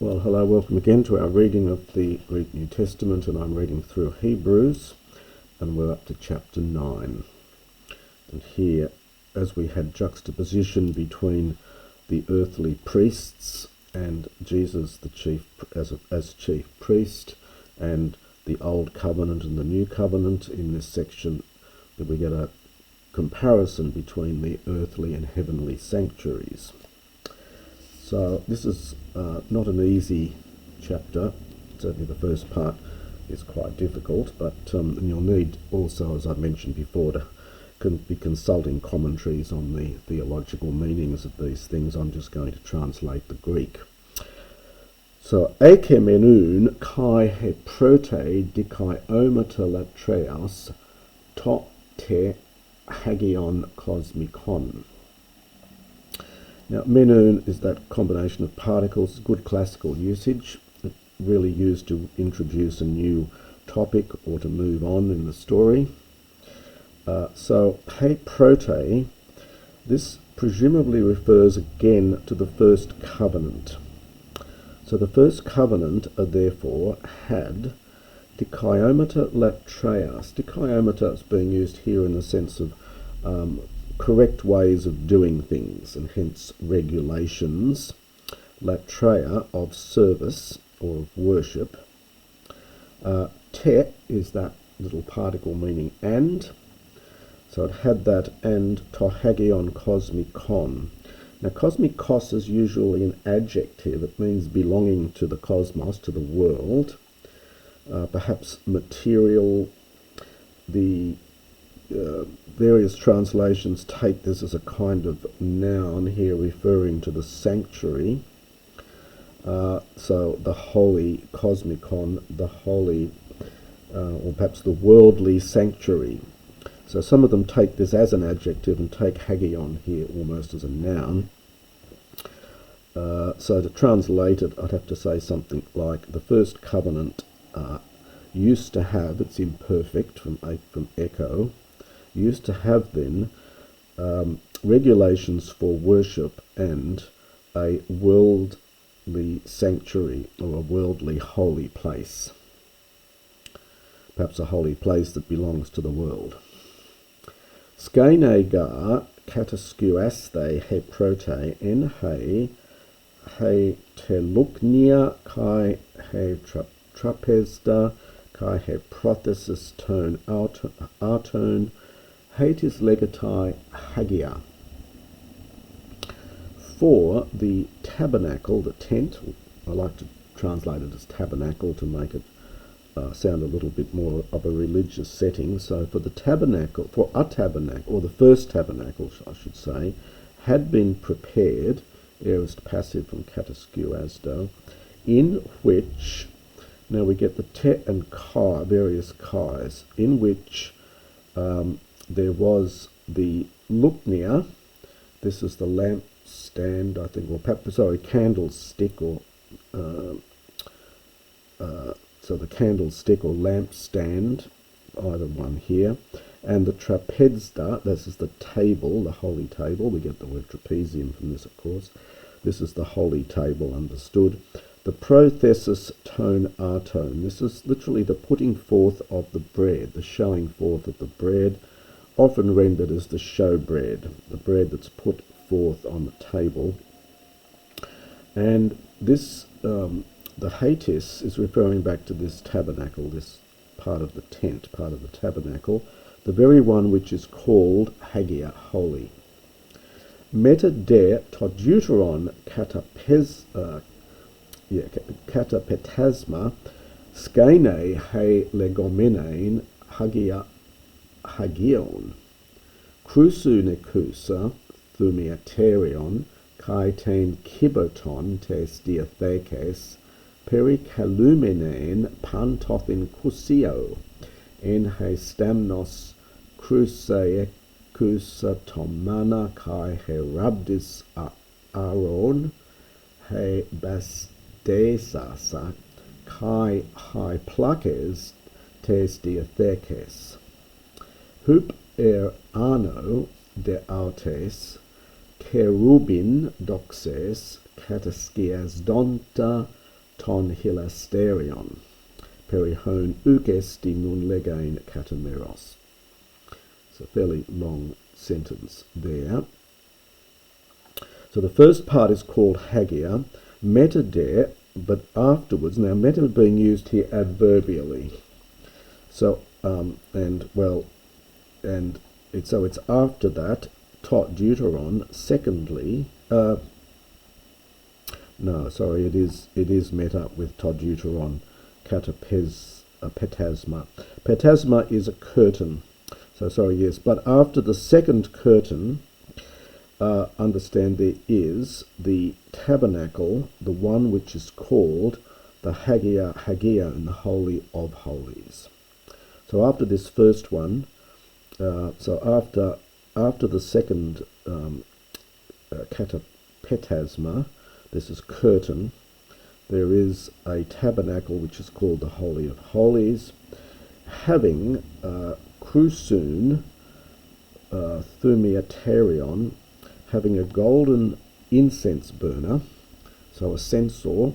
Well, hello, welcome again to our reading of the Greek New Testament, and I'm reading through Hebrews, and we're up to chapter 9. And here, as we had juxtaposition between the earthly priests and Jesus, the chief as chief priest, and the old covenant and the new covenant, in this section that we get a comparison between the earthly and heavenly sanctuaries. So this is not an easy chapter. Certainly the first part is quite difficult, but and you'll need also, as I mentioned before, to be consulting commentaries on the theological meanings of these things. I'm just going to translate the Greek. So, ekemenun kai he prote dikai omata latreas to te hagion cosmikon. Now, menun is that combination of particles, good classical usage, really used to introduce a new topic or to move on in the story. So, he prote, this presumably refers again to the first covenant. So the first covenant, therefore, had dikaiomata latreas. Dikaiomata is being used here in the sense of correct ways of doing things, and hence regulations. Latreia, of service or of worship. Te is that little particle meaning and. So it had that and to hagion cosmikon. Now, cosmikos is usually an adjective. It means belonging to the cosmos, to the world, perhaps material. The various translations take this as a kind of noun here, referring to the sanctuary. So the holy cosmikon, the holy, or perhaps the worldly sanctuary. So some of them take this as an adjective and take hagion here almost as a noun. So to translate it, I'd have to say something like the first covenant used to have, it's imperfect from echo, used to have then regulations for worship and a worldly sanctuary or a worldly holy place. Perhaps a holy place that belongs to the world. Skainegar kataskuaste he prote en he teluknia kai he trapezda kai he prothesis tone artone hetis legatai hagia. For the tabernacle, the tent, I like to translate it as tabernacle to make it sound a little bit more of a religious setting. So for the tabernacle, for a tabernacle, or the first tabernacle, I should say, had been prepared, aorist passive from kataskuasdo, in which, now we get the te and kai, various kais, in which there was the luknia, this is the lamp stand, I think, or perhaps, sorry, candlestick, or so the candlestick or lamp stand, either one here, and the trapezda, this is the table, the holy table. We get the word trapezium from this, of course. This is the holy table, understood. The prothesis tone artone, this is literally the putting forth of the bread, the showing forth of the bread, often rendered as the show bread, the bread that's put forth on the table. And this the hatis is referring back to this tabernacle, this part of the tent, part of the tabernacle, the very one which is called hagia, holy. Meta de to deuteron katapetasma skaine he legomenein hagion crusu nekusa thumiaterion kai ten kiboton tes diathekes perikalumenein pantothin kusio en he stamnos crusaecusatomana kai he rabdis aron he bastesasa kai he plakes tes diathekes hup ano de autes cherubin doxes kataskias donta ton hilasterion, perihon esti nun legain katameros. It's a fairly long sentence there. So the first part is called hagia, meta there, but afterwards, now meta being used here adverbially. So it's after that, tot deuteron. Secondly, it is met up with tot deuteron, petasma. Petasma is a curtain. But after the second curtain, understand there is the tabernacle, the one which is called the Hagia in the Holy of Holies. So after this first one, after the second petasma, this is curtain, there is a tabernacle which is called the Holy of Holies, having krusun thumiaterion, having a golden incense burner, so a censer,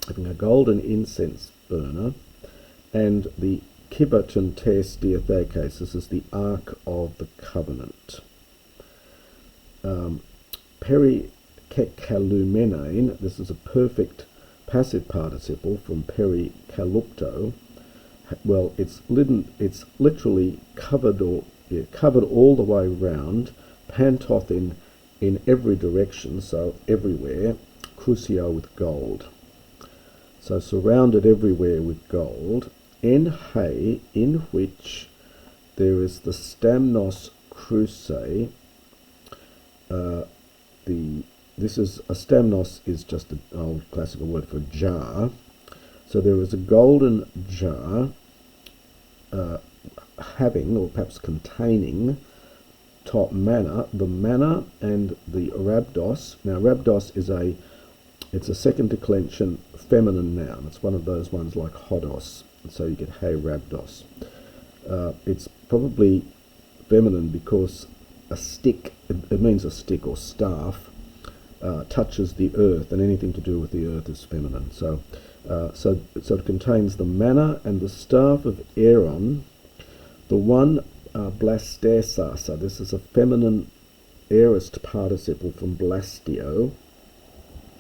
having a golden incense burner, and the kibaton tes diathekes, this is the Ark of the Covenant. Perikalumenain, this is a perfect passive participle from perikalupto. Well, it's literally covered all the way round, pantoth in every direction, so everywhere, crucio with gold. So surrounded everywhere with gold, en hay, in which there is the stamnos cruce. Stamnos is just an old classical word for jar. So there is a golden jar having, or perhaps containing, top manna, the manna and the rhabdos. Now rhabdos it's a second declension feminine noun. It's one of those ones like hodos, and so you get hey rhabdos. It's probably feminine because a stick, it means a stick or staff, touches the earth, and anything to do with the earth is feminine. So it contains the manna and the staff of Aaron, the one blastesa. So this is a feminine aorist participle from blastio.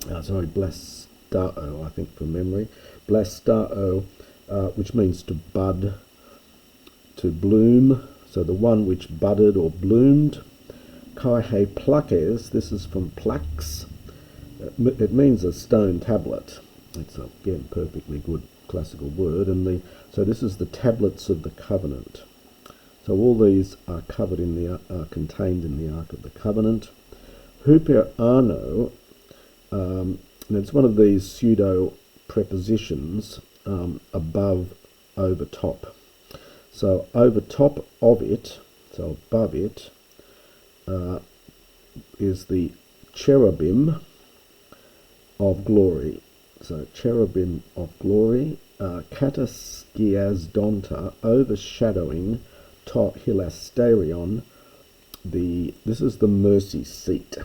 Blastao, I think from memory. Blastao, which means to bud, to bloom. So the one which budded or bloomed. Kai he plakes, this is from plaques. It means a stone tablet. It's again perfectly good classical word. So this is the tablets of the covenant. So all these are covered are contained in the Ark of the Covenant. Huper ano, and it's one of these pseudo prepositions, above, over top. So over top of it, so above it, is the cherubim of glory. So cherubim of glory, kataskiasdonta, overshadowing tot hilasterion. This is the mercy seat,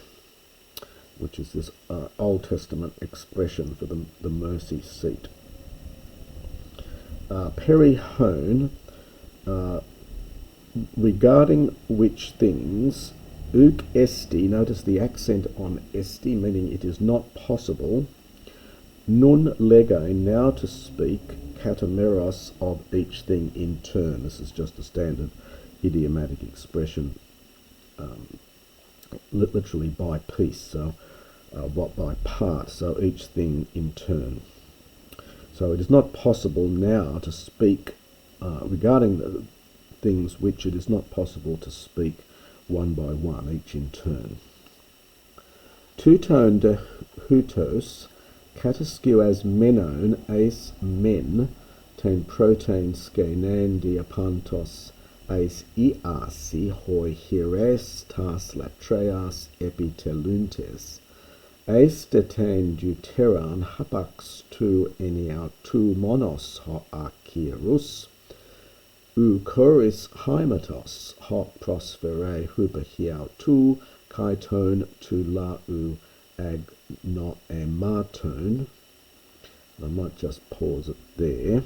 which is this Old Testament expression for the mercy seat. Perihon, regarding which things, uk esti, notice the accent on esti, meaning it is not possible, nun legain, now to speak, katameros, of each thing in turn. This is just a standard idiomatic expression, literally by piece, so what by part, so each thing in turn. So it is not possible now to speak regarding the things which it is not possible to speak one by one, each in turn. Touton de hutos, kataskias menon eis men, ten protein skenan diapantos eis iasi hoi hires tas latreas epiteluntes, eis detain deuteran hapax tu eniau tu monos ho akirus, u choris hymatos hoc prosfere hupahiau tu kaiton tu lau agnoematon. I might just pause it there.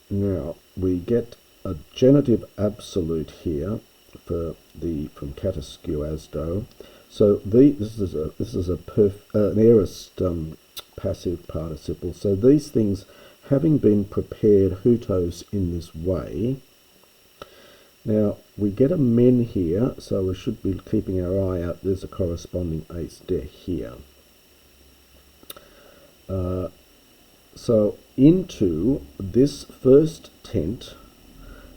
Now we get a genitive absolute here for the from kataskuasdo. So this is an aorist passive participle. So these things having been prepared hutos in this way. Now we get a men here, so we should be keeping our eye out. There's a corresponding ace de here. So into this first tent,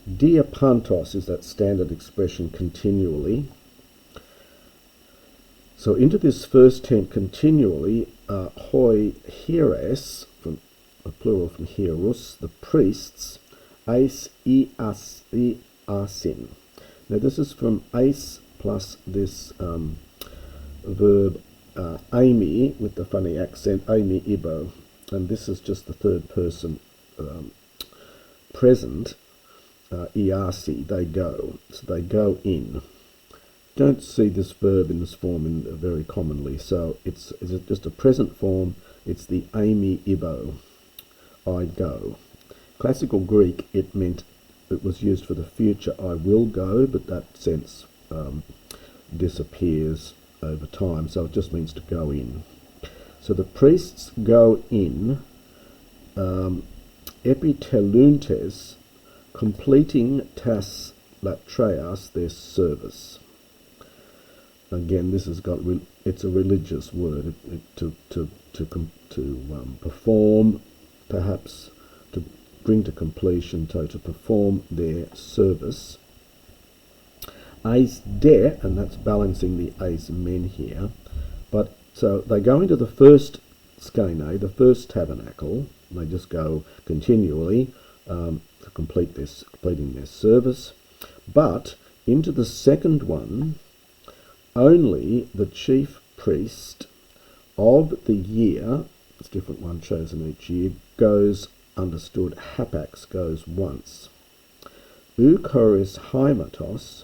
diapantos is that standard expression continually. So into this first tent continually, hoi hieres, from a plural from hierus, the priests, eis asin. Now this is from eis plus this verb ami with the funny accent, ami ibo, and this is just the third person present, iasi, they go. So they go in. Don't see this verb in this form very commonly, so it's just a present form. It's the ami ibo, I go. Classical Greek, it was used for the future, I will go, but that sense disappears over time, so it just means to go in. So the priests go in, epiteluntes, completing tas latreas, their service. Again, this has got it's a religious word, to perform, perhaps to bring to completion, to perform their service. Eis de, and that's balancing the eis men here. But so they go into the first skene, the first tabernacle. They just go continually to completing their service. But into the second one, only the chief priest of the year, it's a different one chosen each year, goes, understood, hapax, goes once. Euchoris haimatos,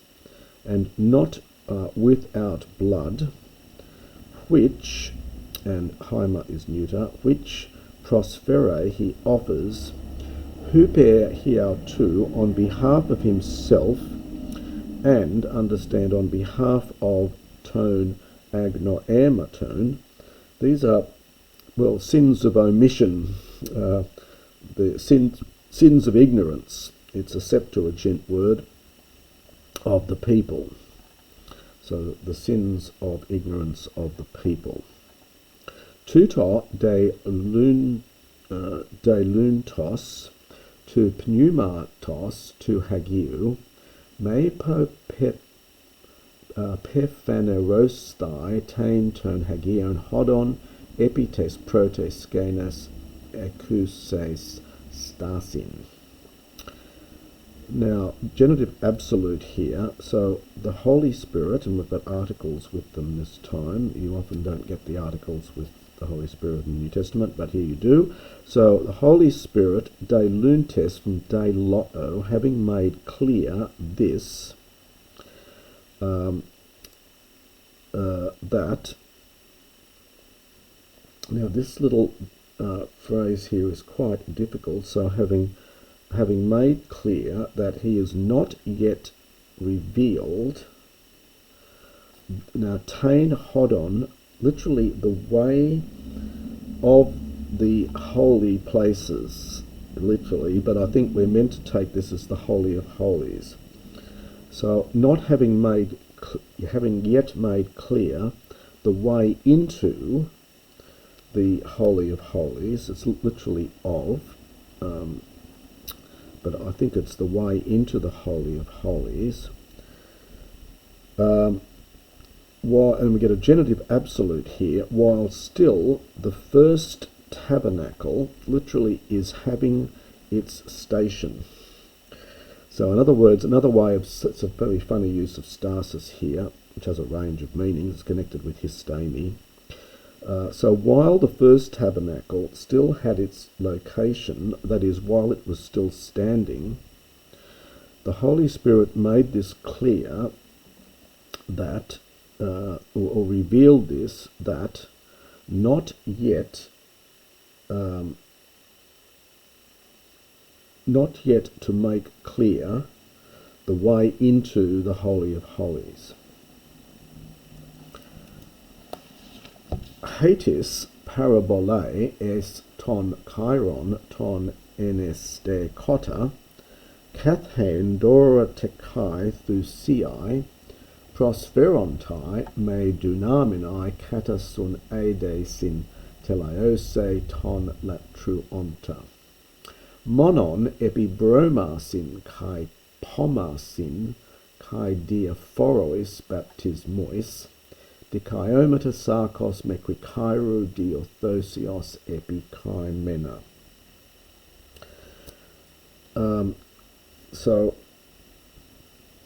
and not without blood, which, and haima is neuter, which prosfere he offers, huper hiautu, on behalf of himself, and understand on behalf of tone agnoermatone. These are, well, sins of omission, the sins of ignorance. It's a Septuagint word of the people. So the sins of ignorance of the people. Tuto de luntos to pneumatos to hagiu, me po pephanerosthai tain ton hagion hodon epites protes skenas acouses stasin. Now, genitive absolute here, so the Holy Spirit, and we've got articles with them this time. You often don't get the articles with the Holy Spirit in the New Testament, but here you do. So the Holy Spirit, de luntes from de lotto, having made clear this, that, now this little phrase here is quite difficult, so having made clear that he is not yet revealed. Now, tain hodon, literally the way of the holy places, literally, but I think we're meant to take this as the Holy of Holies. So, not having yet made clear the way into the Holy of Holies, it's literally of, but I think it's the way into the Holy of Holies. And we get a genitive absolute here, while still the first tabernacle literally is having its station. So in other words, another way of, it's a very funny use of stasis here, which has a range of meanings, connected with histemi. So while the first tabernacle still had its location, that is, while it was still standing, the Holy Spirit made this clear that, or revealed this, that not yet not yet to make clear the way into the Holy of Holies. Hatis parabolae es ton chiron ton eneste kota, kathen dora tekai thusiai, prosperontai me dunaminai katasun ade sin teleose ton latruonta. Monon epibromasin kai pomasin kai diaphorois baptismois, dikaiomata sarkos mekrikairo diothosios epikaimena. So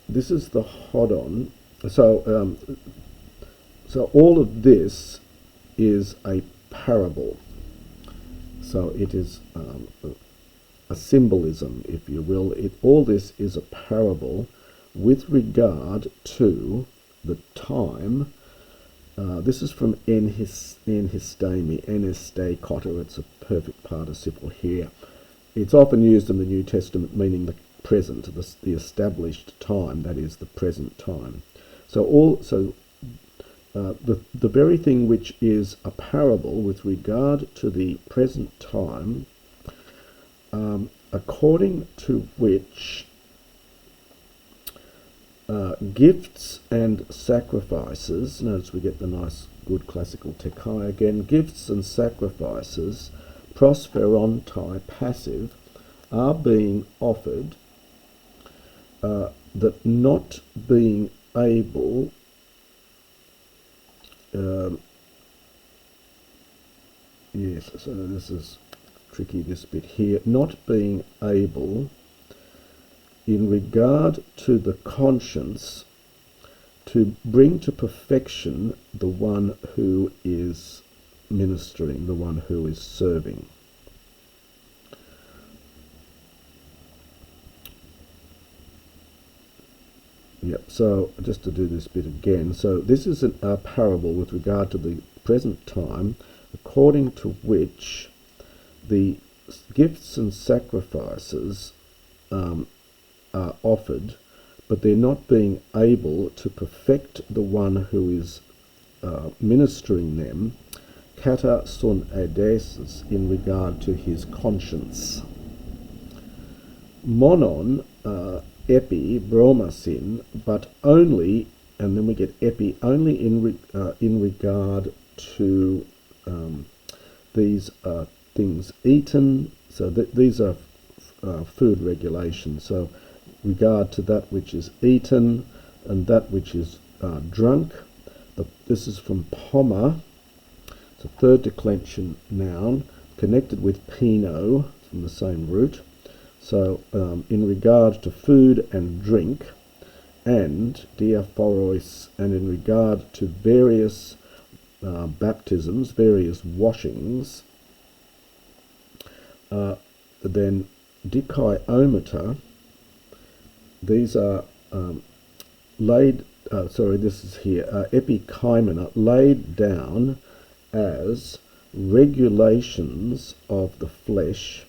this is the hodon. So all of this is a parable. So it is a symbolism, if you will. All this is a parable with regard to the time. This is from enhistemi, eneste kota. It's a perfect participle here. It's often used in the New Testament meaning the present, the established time, that is the present time. So the very thing which is a parable with regard to the present time, according to which gifts and sacrifices, notice we get the nice good classical tekai again, gifts and sacrifices, prosperontai, passive, are being offered, that not being able yes, so this is tricky, this bit here, not being able in regard to the conscience to bring to perfection the one who is ministering, the one who is serving. Yep, so just to do this bit again, so this is a parable with regard to the present time, according to which the gifts and sacrifices are offered, but they're not being able to perfect the one who is ministering them, kata sun adesis, in regard to his conscience. Monon epi bromasin, but only, and then we get epi, only in regard to these things eaten. So these are food regulations. So regard to that which is eaten and that which is drunk. This is from poma. It's a third declension noun connected with pino from the same root. So in regard to food and drink, and diaphoros, and in regard to various baptisms, various washings, then dikaiomata, these are this is here, epikaimena, laid down as regulations of the flesh,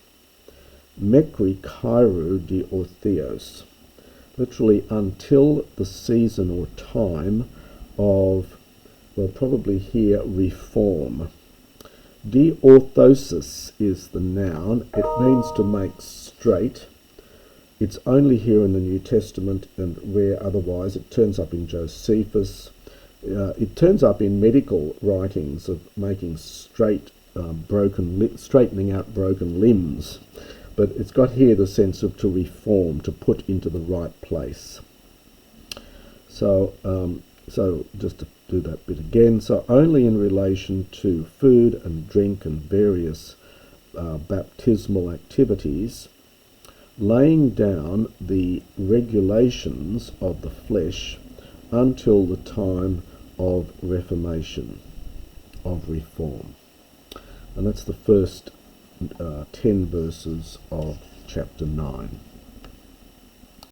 mekri kairo de ortheos, literally until the season or time of, well, probably here, reform. De orthosis is the noun. It means to make straight. It's only here in the New Testament and where otherwise. It turns up in Josephus. It turns up in medical writings of making straight, straightening out broken limbs. But it's got here the sense of to reform, to put into the right place. So just to do that bit again, so only in relation to food and drink and various baptismal activities, laying down the regulations of the flesh until the time of reformation, of reform. And that's the first 10 verses of chapter 9.